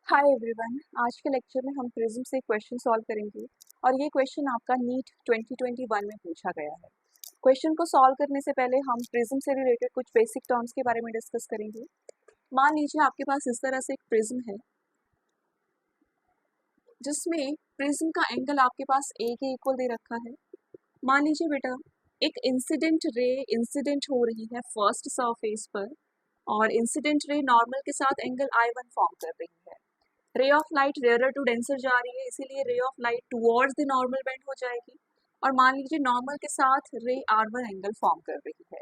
Hi everyone, आज के lecture में हम प्रिज्म से क्वेश्चन सॉल्व करेंगे और ये क्वेश्चन आपका नीट 2021 में पूछा गया है। क्वेश्चन को सॉल्व करने से पहले हम प्रिज्म से रिलेटेड कुछ बेसिक टर्म्स के बारे में डिस्कस करेंगे। मान लीजिए आपके पास इस तरह से एक प्रिज्म है जिसमें प्रिज्म का एंगल आपके पास ए के इक्वल दे रखा है। मान लीजिए बेटा एक इंसिडेंट रे इंसिडेंट हो रही है फर्स्ट सरफेस पर और इंसिडेंट रे नॉर्मल के साथ एंगल I1 फॉर्म कर रही है। Ray of light rare to denser जा रही है, इसीलिए ray of light towards the normal bend हो जाएगी और मान लीजिए नॉर्मल के साथ रे R1 एंगल फॉर्म कर रही है।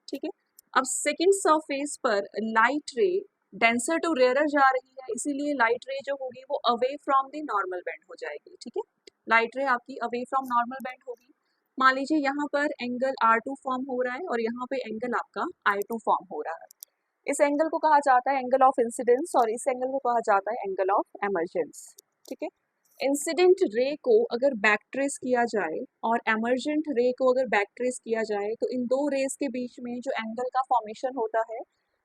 ठीक है, अब सेकंड सरफेस पर light ray denser to rare जा रही है, इसीलिए लाइट रे जो होगी वो away from the normal bend हो जाएगी। ठीक है, लाइट रे आपकी अवे फ्रॉम नॉर्मल बेंड होगी। मान लीजिए यहाँ पर एंगल R2 फॉर्म हो रहा है और यहाँ पे एंगल आपका I2 फॉर्म हो रहा है। इस एंगल को कहा जाता है एंगल ऑफ इंसिडेंस और इस एंगल को कहा जाता है एंगल ऑफ एमर्जेंस। ठीक है, इंसिडेंट रे को अगर बैक ट्रेस किया जाए और एमर्जेंट रे को अगर बैक ट्रेस किया जाए तो इन दो रेस के बीच में जो एंगल का फॉर्मेशन होता है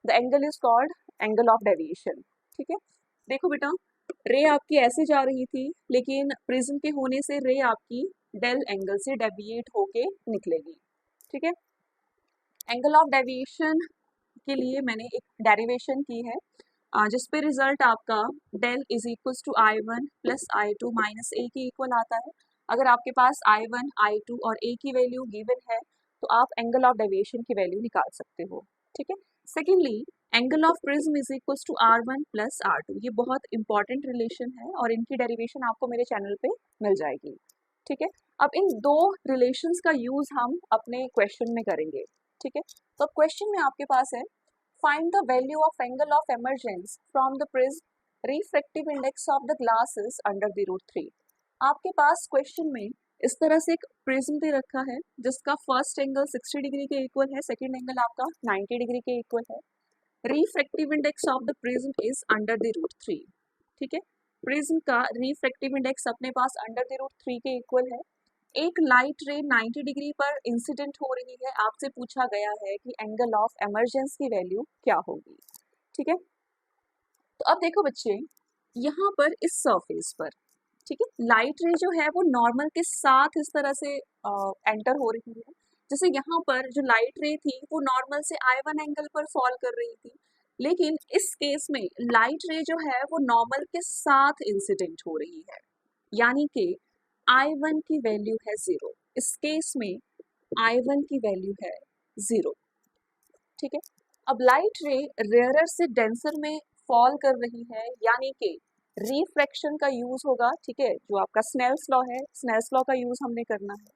the angle is called angle of deviation. ठीक है, देखो बेटा रे आपकी ऐसे जा रही थी लेकिन प्रिज्म के होने से रे आपकी डेल एंगल से डेविएट होके निकलेगी। ठीक है, एंगल ऑफ डेविएशन के लिए मैंने एक डेरिवेशन की है जिस पे रिजल्ट आपका del is equal to I1 plus I2 minus A के इक्वल आता है। अगर आपके पास I1, I2 और ए की वैल्यू गिवन है तो आप एंगल ऑफ डेविएशन की वैल्यू निकाल सकते हो। ठीक है, secondly angle of prism is equal to R1 plus R2, ये बहुत इंपॉर्टेंट रिलेशन है और इनकी डेरिवेशन आपको मेरे चैनल पे मिल जाएगी। ठीक है, अब इन दो रिलेशंस का यूज हम अपने क्वेश्चन में करेंगे। ठीक है, तो क्वेश्चन में आपके पास है find the value of angle of emergence from the prism refractive index of the glass is under the root 3। आपके पास क्वेश्चन में इस तरह से एक प्रिज्म दे रखा है जिसका फर्स्ट एंगल 60 डिग्री के इक्वल है, सेकंड एंगल आपका 90 डिग्री के इक्वल है। Refractive index of the prism is under the root 3। ठीक है, प्रिज्म का रिफ्रैक्टिव इंडेक्स अपने पास अंडर द रूट 3 के इक्वल है। एक लाइट रे 90 डिग्री पर इंसिडेंट हो रही है, आपसे पूछा गया है कि एंगल ऑफ एमर्जेंस की वैल्यू क्या होगी। ठीक है, तो अब देखो बच्चे यहाँ पर इस सरफेस पर ठीक है लाइट रे जो है वो नॉर्मल के साथ इस तरह से एंटर हो रही है। जैसे यहाँ पर जो लाइट रे थी वो नॉर्मल से I1 एंगल पर फॉल कर रही थी, लेकिन इस केस में लाइट रे जो है वो नॉर्मल के साथ इंसिडेंट हो रही है, यानी कि I1 की वैल्यू है 0। इस केस में I1 की वैल्यू है 0। ठीक है, अब लाइट रे रेयरर से डेंसर में फॉल कर रही है, यानी कि रिफ्रैक्शन का यूज होगा। ठीक है, जो आपका स्नेल्स लॉ है, स्नेल्स लॉ का यूज हमने करना है।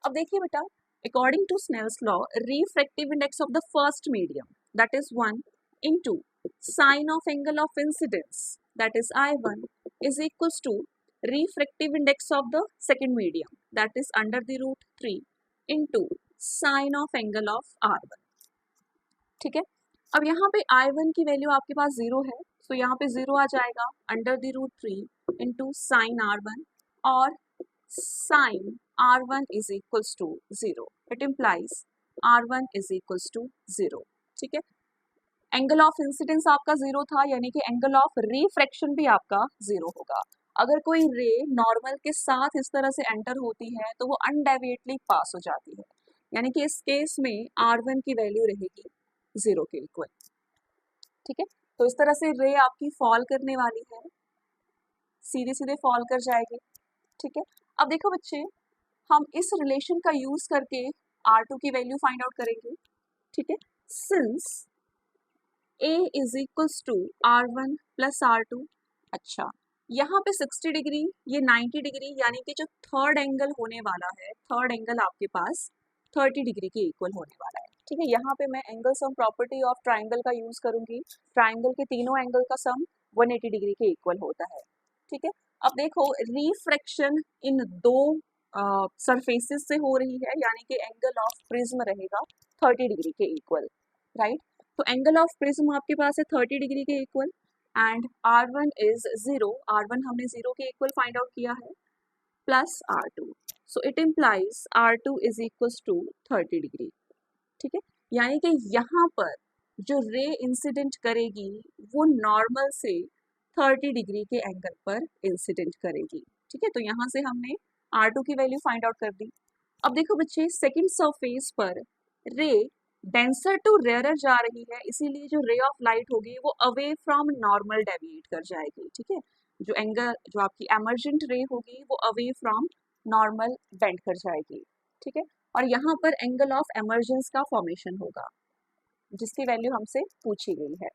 अब देखिए बेटा according to Snell's law refractive index of the first medium that is 1 into sine of angle of incidence that is I1 is equals to refractive index of the second medium that is under the root 3 into sine of angle of R1। ठीक है, अब यहाँ पे I1 की value आपके पास 0 है, तो यहाँ पे 0 आ जाएगा under the root 3 into sine R1 और sine R1 is equals to 0। It implies R1 is equals to 0। ठीक है, एंगल ऑफ इंसिडेंस आपका 0 था, यानी कि एंगल ऑफ रिफ्रैक्शन भी आपका 0 होगा। अगर कोई रे नॉर्मल के साथ इस तरह से एंटर होती है तो वो अनडेविएटली पास हो जाती है, यानी कि इस केस में R1 की वैल्यू रहेगी 0 के इक्वल। ठीक है, तो इस तरह से रे आपकी फॉल करने वाली है, सीधे सीधे फॉल कर जाएगी। ठीक है, अब देखो बच्चे हम इस रिलेशन का यूज करके R2 की वैल्यू फाइंड आउट करेंगे। ठीक है, since A is equals to R1 plus R2। अच्छा, यहाँ पे 60 डिग्री ये 90 डिग्री, यानी कि जो थर्ड एंगल होने वाला है, थर्ड एंगल आपके पास 30 डिग्री के इक्वल होने वाला है। ठीक है, यहाँ पे मैं angle sum property of triangle का यूज करूंगी। ट्राइंगल के तीनों एंगल का सम 180 डिग्री के इक्वल होता है। ठीक है, अब देखो रिफ्रैक्शन इन दो सरफेसेस से हो रही है, यानी कि एंगल ऑफ प्रिज्म रहेगा 30 डिग्री के इक्वल। राइट, तो एंगल ऑफ प्रिज्म आपके पास है 30 डिग्री के equal and R1 is 0। R1 हमने 0 के इक्वल फाइंड आउट किया है plus R2, so it implies R2 is equals to 30 degree. ठीक है, यानी कि यहाँ पर जो रे इंसिडेंट करेगी वो नॉर्मल से 30 डिग्री के एंगल पर इंसिडेंट करेगी। ठीक है, तो यहाँ से हमने R2 की वैल्यू फाइंड आउट कर दी। अब देखो बच्चे, सेकंड सरफेस पर रे डेंसर टू रेयरर जा रही है, इसीलिए जो रे ऑफ लाइट होगी वो अवे फ्रॉम नॉर्मल डेविएट कर जाएगी। ठीक है, जो एंगल, जो आपकी एमर्जेंट रे होगी वो अवे फ्रॉम नॉर्मल बेंड कर जाएगी। ठीक है, और यहाँ पर एंगल ऑफ एमर्जेंस का फॉर्मेशन होगा जिसकी वैल्यू हमसे पूछी गई है।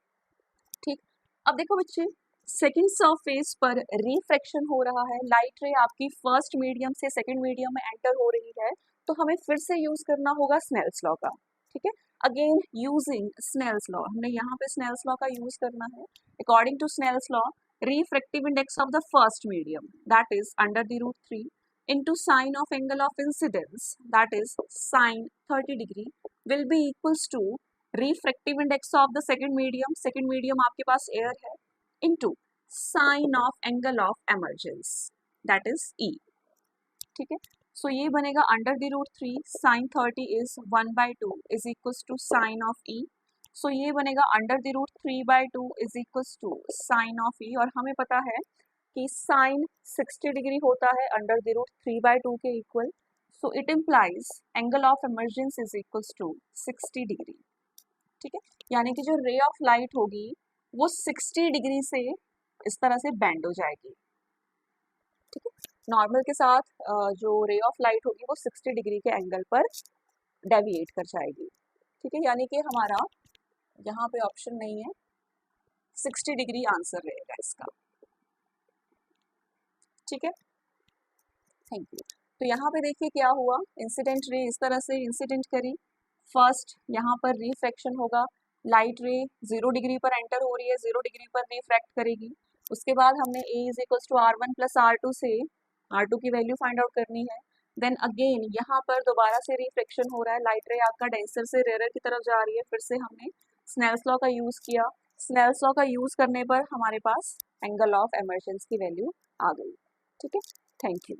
ठीक, अब देखो बच्चे, सेकेंड सरफेस पर रिफ्रैक्शन हो रहा है, लाइट रे आपकी फर्स्ट मीडियम से सेकेंड मीडियम में एंटर हो रही है, तो हमें फिर से यूज करना होगा स्नेल्स लॉ का। ठीक है, अगेन यूजिंग स्नेल्स लॉ, हमने यहाँ पे स्नेल्स लॉ का यूज करना है। According to Snell's law, refractive index of the first medium, that is under the root 3 into sine of angle of incidence, that is sine 30 degree, will be equals to refractive index of the second medium आपके पास air है, into sine of angle of emergence, that is E। ठीक है, so ये बनेगा under the root 3 sine 30 is 1/2 is equals to sine of E. So ये बनेगा under the root 3/2 is equals to sine of E, और हमें पता है कि साइन 60 डिग्री होता है अंडर द रूट 3/2 के equal. So it implies angle of emergence is equals to 60 degree. ठीक है, यानी कि जो रे ऑफ लाइट होगी वो 60 डिग्री से इस तरह से बेंड हो जाएगी। ठीक है, नॉर्मल के साथ जो रे ऑफ लाइट होगी वो 60 डिग्री के एंगल पर डेविएट कर जाएगी। ठीक है, यानी कि हमारा यहाँ पे ऑप्शन नहीं है, 60 डिग्री आंसर रहेगा इसका। ठीक है, थैंक यू। तो यहाँ पे देखिए क्या हुआ, इंसिडेंट रे इस तरह से इंसिडेंट करी, फर्स्ट यहाँ पर रिफ्रैक्शन होगा, लाइट रे 0 डिग्री पर एंटर हो रही है, 0 डिग्री पर रिफ्रैक्ट करेगी। उसके बाद हमने A is equals to R1 plus R2 से R2 की वैल्यू फाइंड आउट करनी है। देन अगेन यहाँ पर दोबारा से रिफ्रैक्शन हो रहा है, लाइट रे आपका डेंसर से रेयर की तरफ जा रही है, फिर से हमने स्नेल्स लॉ का यूज किया। स्नेल्स लॉ का यूज करने पर हमारे पास एंगल ऑफ इमर्जेंस की वैल्यू आ गई। ठीक है, थैंक यू।